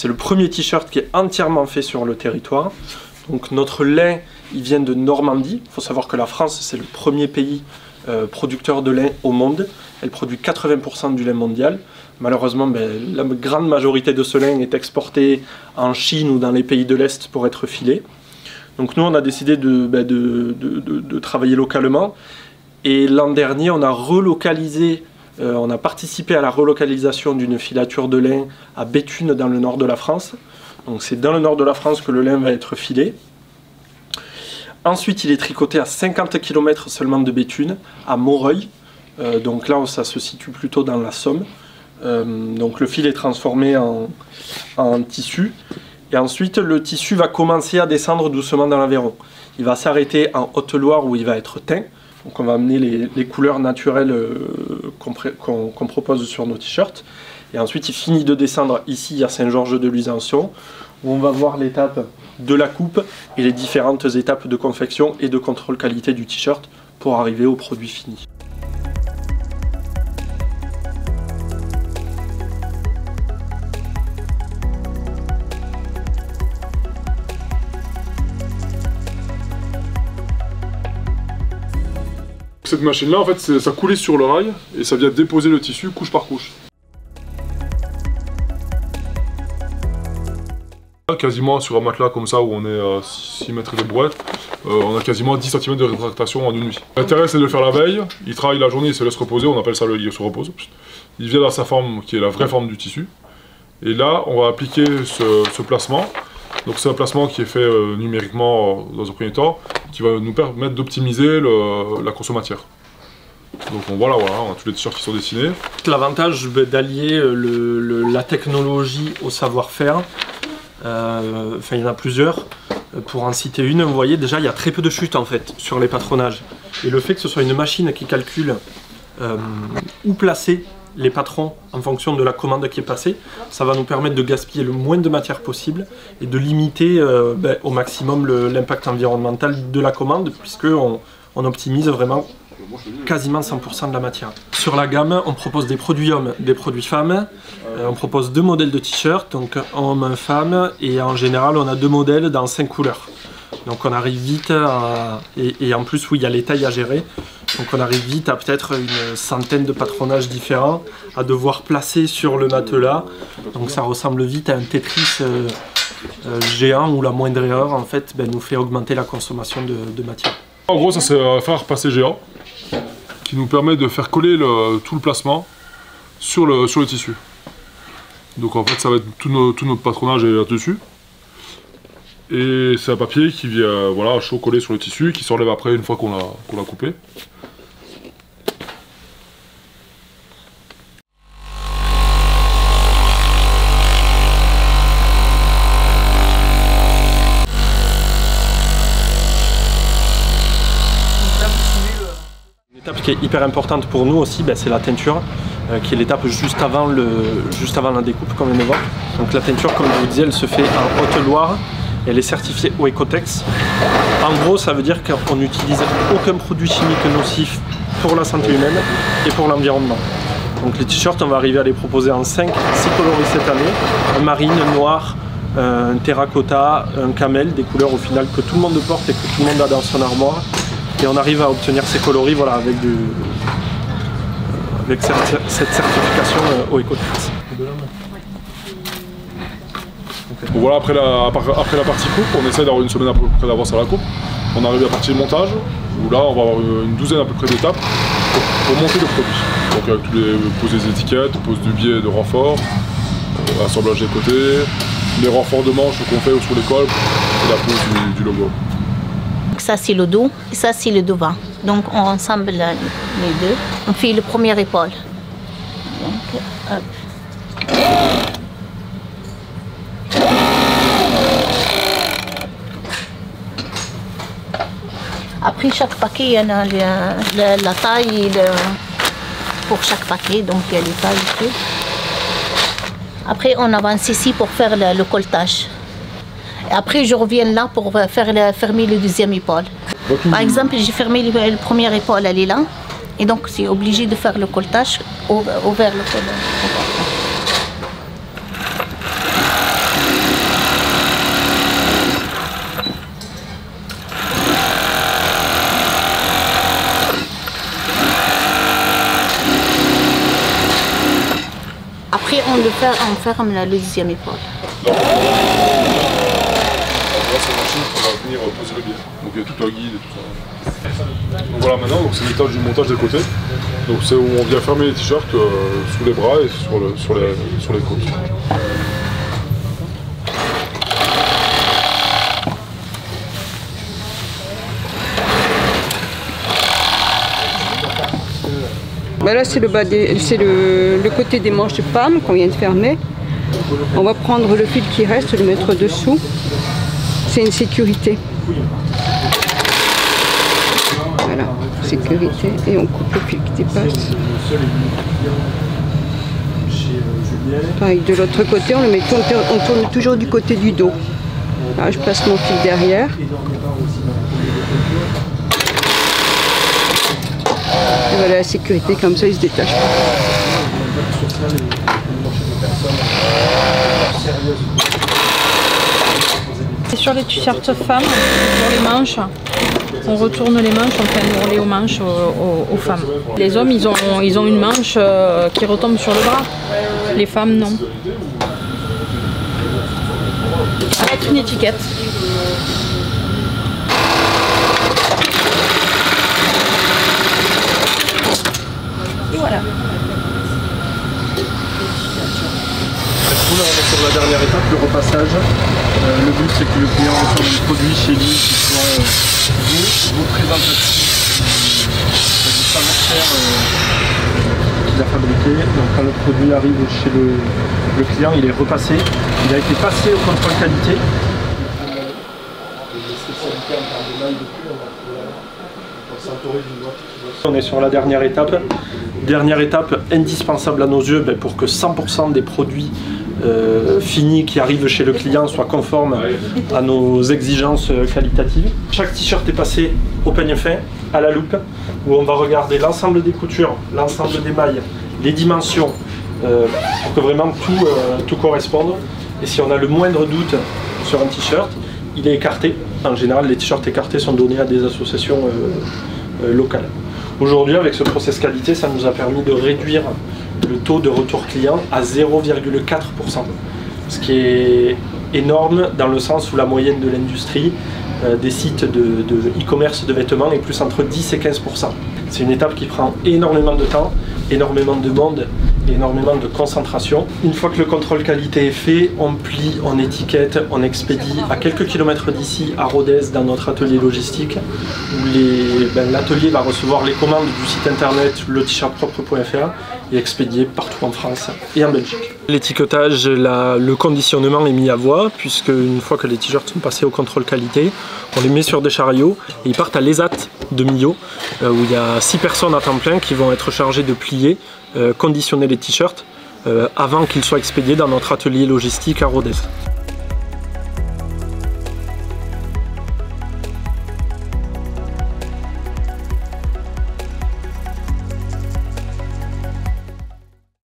C'est le premier t-shirt qui est entièrement fait sur le territoire. Donc notre lin, il vient de Normandie. Il faut savoir que la France, c'est le premier pays producteur de lin au monde. Elle produit 80% du lin mondial. Malheureusement, la grande majorité de ce lin est exporté en Chine ou dans les pays de l'Est pour être filé. Donc nous, on a décidé de travailler localement. Et l'an dernier, on a relocalisé, on a participé à la relocalisation d'une filature de lin à Béthune dans le nord de la France. Donc c'est dans le nord de la France que le lin va être filé. Ensuite, il est tricoté à 50 km seulement de Béthune, à Moreuil. Donc là, ça se situe plutôt dans la Somme. Donc le fil est transformé en tissu. Et ensuite, le tissu va commencer à descendre doucement dans l'Aveyron. Il va s'arrêter en Haute-Loire où il va être teint. Donc on va amener les couleurs naturelles qu'on propose sur nos t-shirts. Et ensuite, il finit de descendre ici à Saint-Georges-de-Luzançon, où on va voir l'étape de la coupe et les différentes étapes de confection et de contrôle qualité du t-shirt pour arriver au produit fini. Cette machine-là, en fait, ça coulait sur le rail et ça vient déposer le tissu couche par couche. Quasiment sur un matelas comme ça où on est à 6 mètres de brouette, on a quasiment 10 cm de rétractation en une nuit. L'intérêt c'est de le faire la veille, il travaille la journée, il se laisse reposer, on appelle ça le lit se repose. Il vient dans sa forme qui est la vraie forme du tissu. Et là on va appliquer ce placement. Donc c'est un placement qui est fait numériquement dans un premier temps, qui va nous permettre d'optimiser la consommation. Donc voilà, on a tous les t-shirts qui sont dessinés. L'avantage d'allier la technologie au savoir-faire, il y en a plusieurs. Pour en citer une, vous voyez déjà il y a très peu de chutes en fait sur les patronages. Et le fait que ce soit une machine qui calcule où placer les patrons en fonction de la commande qui est passée, ça va nous permettre de gaspiller le moins de matière possible et de limiter au maximum l'impact environnemental de la commande, puisqu'on optimise vraiment quasiment 100% de la matière. Sur la gamme, on propose des produits hommes, des produits femmes. On propose 2 modèles de t-shirts, donc homme, femme, et en général on a 2 modèles dans 5 couleurs. Donc on arrive vite et en plus oui, il y a les tailles à gérer. Donc on arrive vite à peut-être une centaine de patronages différents à devoir placer sur le matelas. Donc ça ressemble vite à un Tetris géant où la moindre erreur en fait nous fait augmenter la consommation de matière. En gros ça c'est un fer passé géant qui nous permet de faire coller tout le placement sur le tissu. Donc en fait ça va être tout notre patronage là-dessus. Et c'est un papier qui vient chaud collé sur le tissu, qui s'enlève après une fois qu'on l'a coupé. Une étape qui est hyper importante pour nous aussi, c'est la teinture, qui est l'étape juste avant la découpe qu'on vient de voir. Donc la teinture, comme je vous disais, elle se fait en Haute-Loire. Elle est certifiée au Ecotex. En gros, ça veut dire qu'on n'utilise aucun produit chimique nocif pour la santé humaine et pour l'environnement. Donc les t-shirts, on va arriver à les proposer en 6 coloris cette année. Un marine, un noir, un terracotta, un camel, des couleurs au final que tout le monde porte et que tout le monde a dans son armoire. Et on arrive à obtenir ces coloris avec cette certification au Ecotex. Bon, voilà, après la partie coupe, on essaie d'avoir une semaine à peu près d'avance à la coupe. On arrive à la partie montage, où là on va avoir une douzaine à peu près d'étapes pour monter le produit. Donc avec tous les poses des étiquettes, pose du biais de renfort, assemblage des côtés, les renforts de manches qu'on fait sur les cols et la pose du logo. Ça c'est le dos et ça c'est le devant. Donc on ensemble les deux. On fait le premier épaule. Donc, hop. Après chaque paquet, il y en a la taille pour chaque paquet, donc il y a les tailles et tout. Après, on avance ici pour faire le colletage. Et après, je reviens là pour fermer le deuxième épaule. Par exemple, j'ai fermé le première épaule, elle est là. Et donc, c'est obligé de faire le colletage vers le col. Après, on ferme le deuxième épaule. Là, c'est une machine qui va venir poser le biais. Donc il y a tout un guide et tout ça. Donc voilà, maintenant, c'est l'étage du montage des côtés. Donc c'est où on vient fermer les t-shirts sous les bras et sur les côtes. Ben là c'est le côté des manches de femme qu'on vient de fermer. On va prendre le fil qui reste, le mettre dessous. C'est une sécurité. Voilà, sécurité. Et on coupe le fil qui dépasse. Pareil, de l'autre côté, on tourne toujours du côté du dos. Là, je passe mon fil derrière. Et voilà la sécurité, comme ça il se détache pas. Et sur les t-shirts femmes, sur les manches, on retourne les manches, on fait un ourlet aux manches aux femmes. Les hommes, ils ont une manche qui retombe sur le bras. Les femmes, non. Avec une étiquette. Et voilà. Là, on est sur la dernière étape, le repassage. Le but, c'est que le client reçoive le produit chez lui qui soit représentatif du savoir-faire qu'il a fabriqué. Donc quand le produit arrive chez le client, il est repassé. Il a été passé au contrôle qualité. On est sur la dernière étape. Dernière étape indispensable à nos yeux pour que 100% des produits finis qui arrivent chez le client soient conformes à nos exigences qualitatives. Chaque t-shirt est passé au peigne fin, à la loupe, où on va regarder l'ensemble des coutures, l'ensemble des mailles, les dimensions, pour que vraiment tout corresponde. Et si on a le moindre doute sur un t-shirt, il est écarté. En général, les t-shirts écartés sont donnés à des associations locales. Aujourd'hui, avec ce process qualité, ça nous a permis de réduire le taux de retour client à 0,4%. Ce qui est énorme dans le sens où la moyenne de l'industrie des sites de e-commerce de vêtements est plus entre 10 et 15%. C'est une étape qui prend énormément de temps, énormément de monde, énormément de concentration. Une fois que le contrôle qualité est fait, on plie, on étiquette, on expédie à quelques kilomètres d'ici, à Rodez, dans notre atelier logistique, où l'atelier va recevoir les commandes du site internet le-t-shirt-propre.fr et expédier partout en France et en Belgique. L'étiquetage, le conditionnement est mis à voie, puisque une fois que les t-shirts sont passés au contrôle qualité, on les met sur des chariots et ils partent à l'ESAT de Millau, où il y a 6 personnes à temps plein qui vont être chargées de plier, conditionner les t-shirts avant qu'ils soient expédiés dans notre atelier logistique à Rodez.